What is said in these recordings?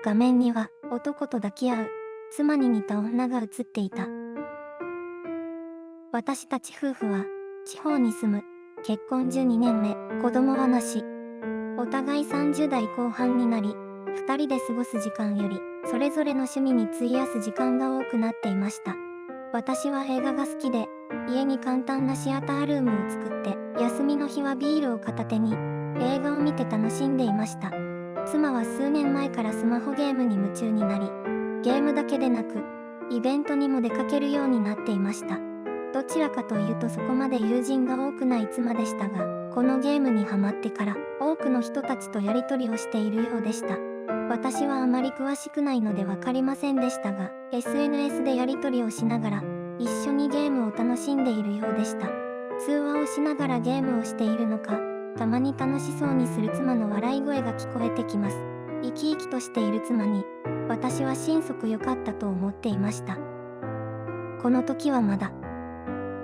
画面には男と抱き合う妻に似た女が映っていた。私たち夫婦は地方に住む。結婚12年目、子供はなし。お互い30代後半になり、2人で過ごす時間より、それぞれの趣味に費やす時間が多くなっていました。私は映画が好きで、家に簡単なシアタールームを作って、休みの日はビールを片手に、映画を見て楽しんでいました。妻は数年前からスマホゲームに夢中になり、ゲームだけでなく、イベントにも出かけるようになっていました。どちらかというとそこまで友人が多くない妻でしたが、このゲームにハマってから多くの人たちとやり取りをしているようでした。私はあまり詳しくないので分かりませんでしたが、SNS でやり取りをしながら一緒にゲームを楽しんでいるようでした。通話をしながらゲームをしているのか、たまに楽しそうにする妻の笑い声が聞こえてきます。生き生きとしている妻に、私は心底良かったと思っていました。この時はまだ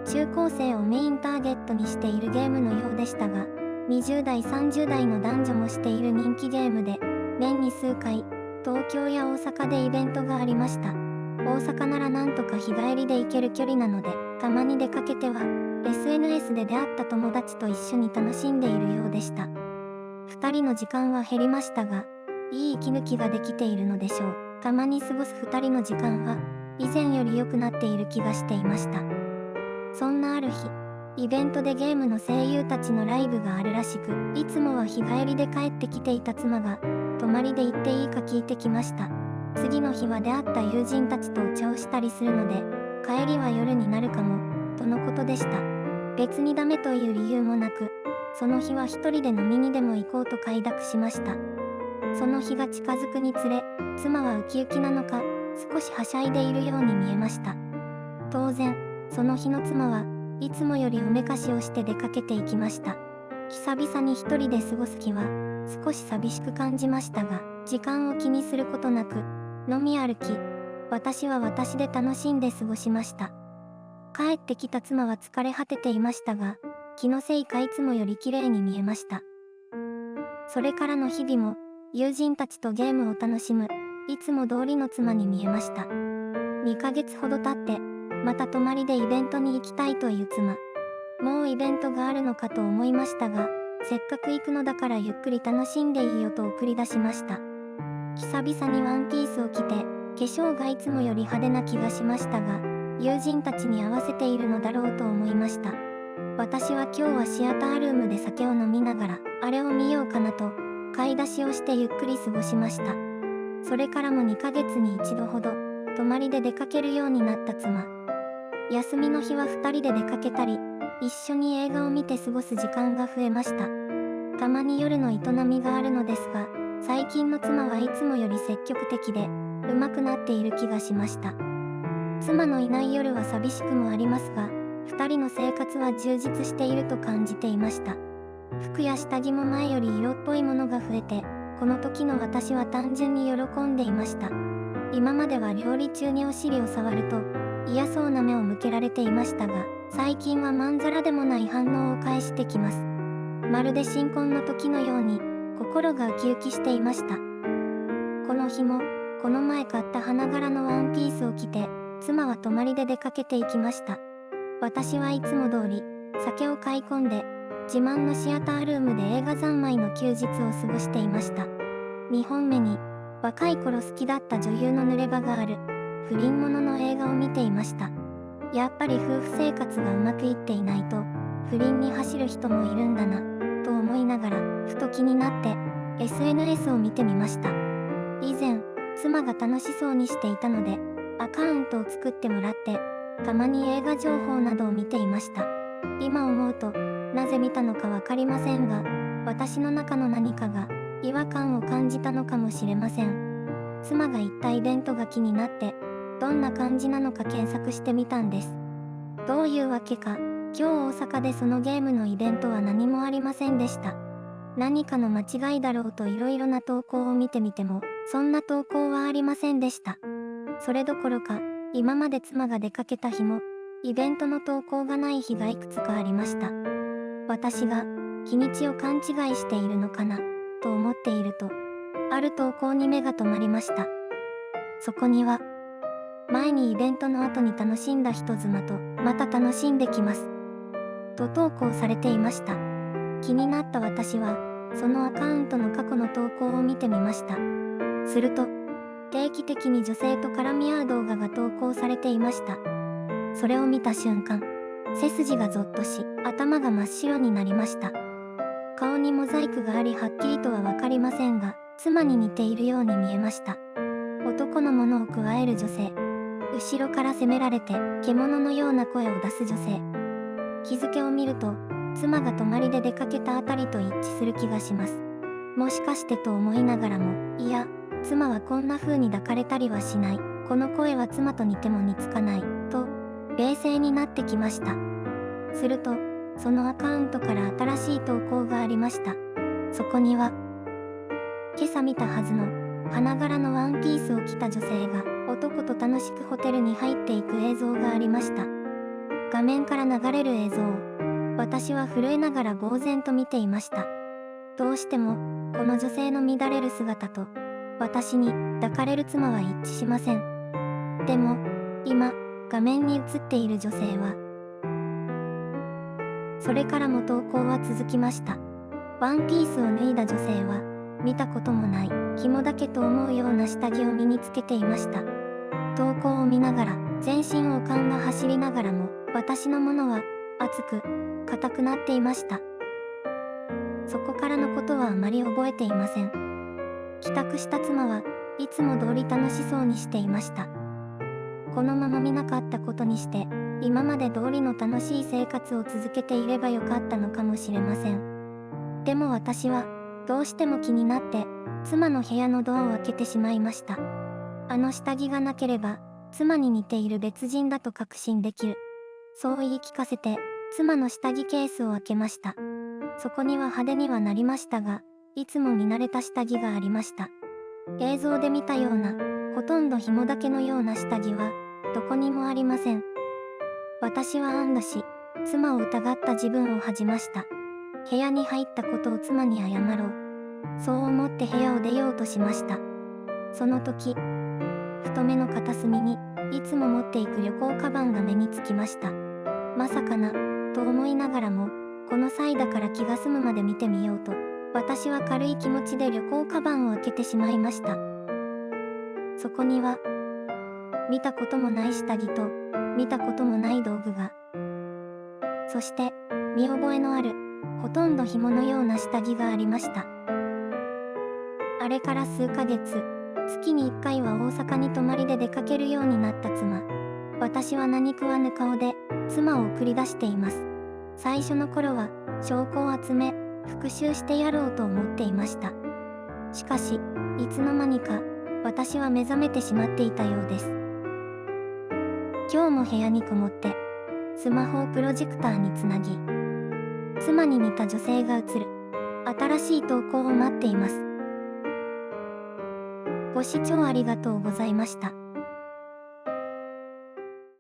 中高生をメインターゲットにしているゲームのようでしたが、20代30代の男女もしている人気ゲームで、年に数回、東京や大阪でイベントがありました。大阪ならなんとか日帰りで行ける距離なので、たまに出かけては、SNS で出会った友達と一緒に楽しんでいるようでした。2人の時間は減りましたが、いい息抜きができているのでしょう。たまに過ごす2人の時間は、以前より良くなっている気がしていました。そんなある日、イベントでゲームの声優たちのライブがあるらしく、いつもは日帰りで帰ってきていた妻が、泊まりで行っていいか聞いてきました。次の日は出会った友人たちとお茶をしたりするので、帰りは夜になるかも、とのことでした。別にダメという理由もなく、その日は一人で飲みにでも行こうと快諾しました。その日が近づくにつれ、妻はウキウキなのか、少しはしゃいでいるように見えました。当然、その日の妻はいつもよりおめかしをして出かけていきました。久々に一人で過ごす日は少し寂しく感じましたが、時間を気にすることなく飲み歩き、私は私で楽しんで過ごしました。帰ってきた妻は疲れ果てていましたが、気のせいかいつもより綺麗に見えました。それからの日々も友人たちとゲームを楽しむ、いつも通りの妻に見えました。2ヶ月ほど経って、また泊まりでイベントに行きたいという妻。もうイベントがあるのかと思いましたが、せっかく行くのだからゆっくり楽しんでいいよと送り出しました。久々にワンピースを着て、化粧がいつもより派手な気がしましたが、友人たちに合わせているのだろうと思いました。私は今日はシアタールームで酒を飲みながら、あれを見ようかなと、買い出しをしてゆっくり過ごしました。それからも2ヶ月に1度ほど、泊まりで出かけるようになった妻。休みの日は2人で出かけたり、一緒に映画を見て過ごす時間が増えました。たまに夜の営みがあるのですが、最近の妻はいつもより積極的で、上手くなっている気がしました。妻のいない夜は寂しくもありますが、2人の生活は充実していると感じていました。服や下着も前より色っぽいものが増えて、この時の私は単純に喜んでいました。今までは料理中にお尻を触ると、嫌そうな目を向けられていましたが、最近はまんざらでもない反応を返してきます。まるで新婚の時のように、心がウキウキしていました。この日も、この前買った花柄のワンピースを着て、妻は泊まりで出かけていきました。私はいつも通り、酒を買い込んで、自慢のシアタールームで映画三昧の休日を過ごしていました。2本目に、若い頃好きだった女優の濡れ場がある、不倫ものの映画を見ていました。やっぱり夫婦生活がうまくいっていないと、不倫に走る人もいるんだな、と思いながら、ふと気になって、SNS を見てみました。以前、妻が楽しそうにしていたので、アカウントを作ってもらって、たまに映画情報などを見ていました。今思うと、なぜ見たのかわかりませんが、私の中の何かが、違和感を感じたのかもしれません。妻が行ったイベントが気になって、どんな感じなのか検索してみたんです。どういうわけか、今日大阪でそのゲームのイベントは何もありませんでした。何かの間違いだろうといろいろな投稿を見てみても、そんな投稿はありませんでした。それどころか、今まで妻が出かけた日も、イベントの投稿がない日がいくつかありました。私が、日にちを勘違いしているのかな、と思っていると、ある投稿に目が留まりました。そこには、前にイベントの後に楽しんだ人妻とまた楽しんできます。と投稿されていました。気になった私は、そのアカウントの過去の投稿を見てみました。すると、定期的に女性と絡み合う動画が投稿されていました。それを見た瞬間、背筋がゾッとし、頭が真っ白になりました。顔にモザイクがありはっきりとはわかりませんが、妻に似ているように見えました。男のものをくわえる女性。後ろから責められて、獣のような声を出す女性。日付を見ると、妻が泊まりで出かけたあたりと一致する気がします。もしかしてと思いながらも、いや、妻はこんな風に抱かれたりはしない。この声は妻と似ても似つかない。と、冷静になってきました。すると、そのアカウントから新しい投稿がありました。そこには、今朝見たはずの花柄のワンピースを着た女性が男と楽しくホテルに入っていく映像がありました。画面から流れる映像を私は震えながら呆然と見ていました。どうしてもこの女性の乱れる姿と私に抱かれる妻は一致しません。でも今画面に映っている女性はそれからも投稿は続きました。ワンピースを脱いだ女性は見たこともない紐だけと思うような下着を身につけていました。投稿を見ながら全身を感が走りながらも私のものは熱く硬くなっていました。そこからのことはあまり覚えていません。帰宅した妻はいつも通り楽しそうにしていました。このまま見なかったことにして今まで通りの楽しい生活を続けていればよかったのかもしれません。でも私はどうしても気になって妻の部屋のドアを開けてしまいました。あの下着がなければ妻に似ている別人だと確信できる。そう言い聞かせて妻の下着ケースを開けました。そこには派手にはなりましたが、いつも見慣れた下着がありました。映像で見たようなほとんど紐だけのような下着はどこにもありません。私は安堵し、妻を疑った自分を恥じました。部屋に入ったことを妻に謝ろう。そう思って部屋を出ようとしました。その時、太めの片隅にいつも持っていく旅行カバンが目につきました。まさかな、と思いながらも、この際だから気が済むまで見てみようと、私は軽い気持ちで旅行カバンを開けてしまいました。そこには、見たこともない下着と、見たこともない道具が。そして、見覚えのある、ほとんど紐のような下着がありました。あれから数ヶ月、月に1回は大阪に泊まりで出かけるようになった妻。私は何食わぬ顔で妻を送り出しています。最初の頃は証拠を集め復讐してやろうと思っていました。しかしいつの間にか私は目覚めてしまっていたようです。今日も部屋にこもってスマホをプロジェクターにつなぎ妻に似た女性が映る新しい投稿を待っています。ご視聴ありがとうございました。